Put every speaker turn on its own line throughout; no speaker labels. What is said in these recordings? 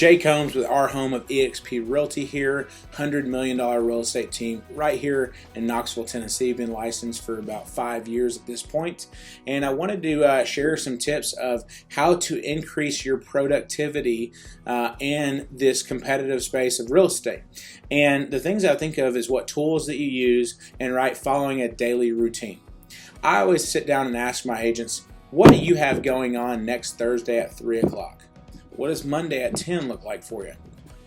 Jake Combs with our home of eXp Realty here, $100 million real estate team right here in Knoxville, Tennessee. Been licensed for about 5 years at this point. And I wanted to share some tips of how to increase your productivity in this competitive space of real estate. And the things I think of is what tools that you use and following a daily routine. I always sit down and ask my agents, what do you have going on next Thursday at 3 o'clock? What does Monday at 10 look like for you?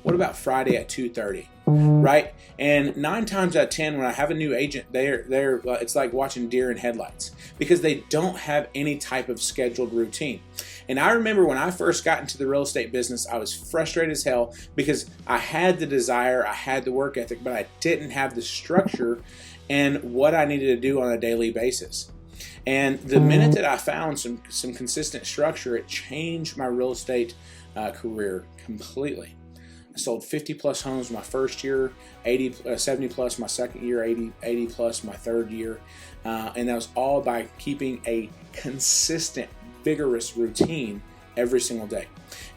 What about Friday at 2:30? Right? And 9 times out of 10, when I have a new agent, it's like watching deer in headlights because they don't have any type of scheduled routine. And I remember when I first got into the real estate business, I was frustrated as hell because I had the desire, I had the work ethic, but I didn't have the structure and what I needed to do on a daily basis. And the minute that I found some consistent structure, it changed my real estate career completely. I sold 50 plus homes my first year, 70 plus my second year, 80 plus my third year. And that was all by keeping a consistent, vigorous routine every single day.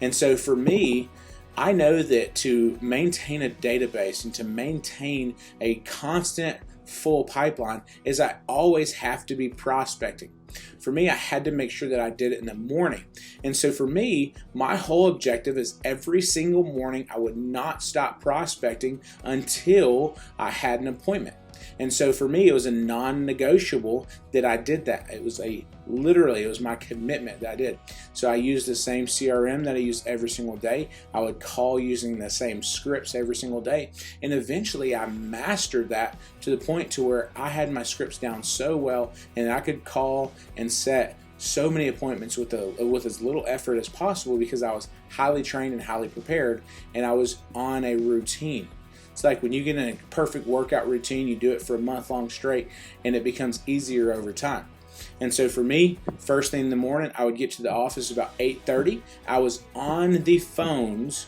And so for me, I know that to maintain a database and to maintain a constant full pipeline is I always have to be prospecting. For me, I had to make sure that I did it in the morning. And so for me, my whole objective is every single morning I would not stop prospecting until I had an appointment. And so for me, it was a non-negotiable that I did that. It was literally, it was my commitment that I did. So I used the same CRM that I used every single day. I would call using the same scripts every single day. And eventually I mastered that to the point to where I had my scripts down so well and I could call and set so many appointments with as little effort as possible because I was highly trained and highly prepared and I was on a routine. It's like when you get in a perfect workout routine, you do it for a month long straight and it becomes easier over time. And so for me, first thing in the morning, I would get to the office about 8:30. I was on the phones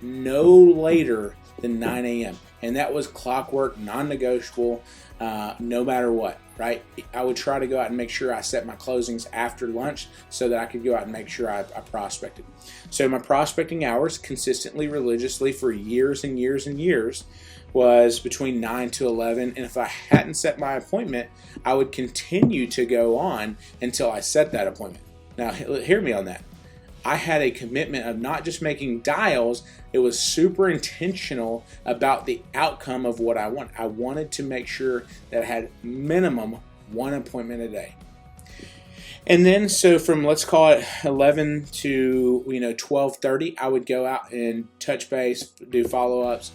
no later than 9 a.m. And that was clockwork, non-negotiable, no matter what, right? I would try to go out and make sure I set my closings after lunch so that I could go out and make sure I prospected. So my prospecting hours consistently, religiously for years and years and years was between 9 to 11. And if I hadn't set my appointment, I would continue to go on until I set that appointment. Now, hear me on that. I had a commitment of not just making dials, it was super intentional about the outcome of what I want. I wanted to make sure that I had minimum 1 appointment a day. And then, so from, let's call it 11 to 12:30, I would go out and touch base, do follow-ups,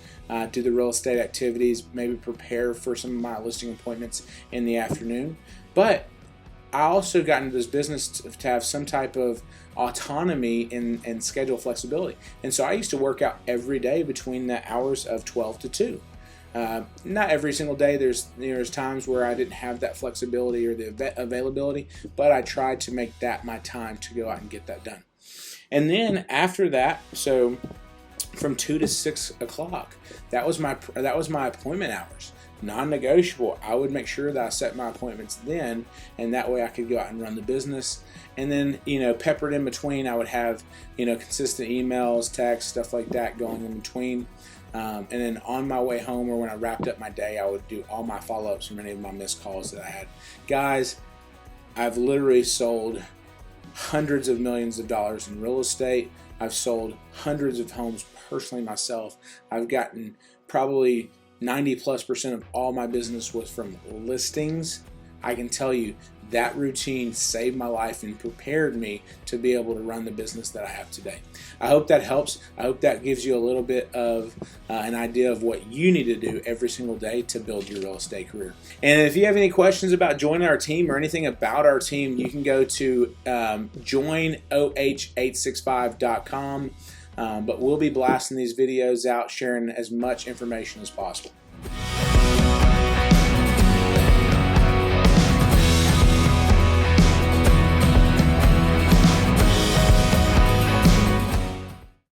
do the real estate activities, maybe prepare for some of my listing appointments in the afternoon. But I also got into this business to have some type of autonomy and schedule flexibility. And so I used to work out every day between the hours of 12 to 2. Not every single day. There's times where I didn't have that flexibility or the availability, but I tried to make that my time to go out and get that done. And then after that, so from 2 to 6 o'clock, that was my appointment hours. Non-negotiable. I would make sure that I set my appointments then, and that way I could go out and run the business. And then, peppered in between, I would have, consistent emails, texts, stuff like that going in between. And then on my way home or when I wrapped up my day, I would do all my follow-ups from any of my missed calls that I had. Guys, I've literally sold hundreds of millions of dollars in real estate. I've sold hundreds of homes personally myself. I've gotten probably 90+% of all my business was from listings. I can tell you that routine saved my life and prepared me to be able to run the business that I have today. I hope that helps. I hope that gives you a little bit of an idea of what you need to do every single day to build your real estate career. And if you have any questions about joining our team or anything about our team, you can go to joinoh865.com. But we'll be blasting these videos out, sharing as much information as possible.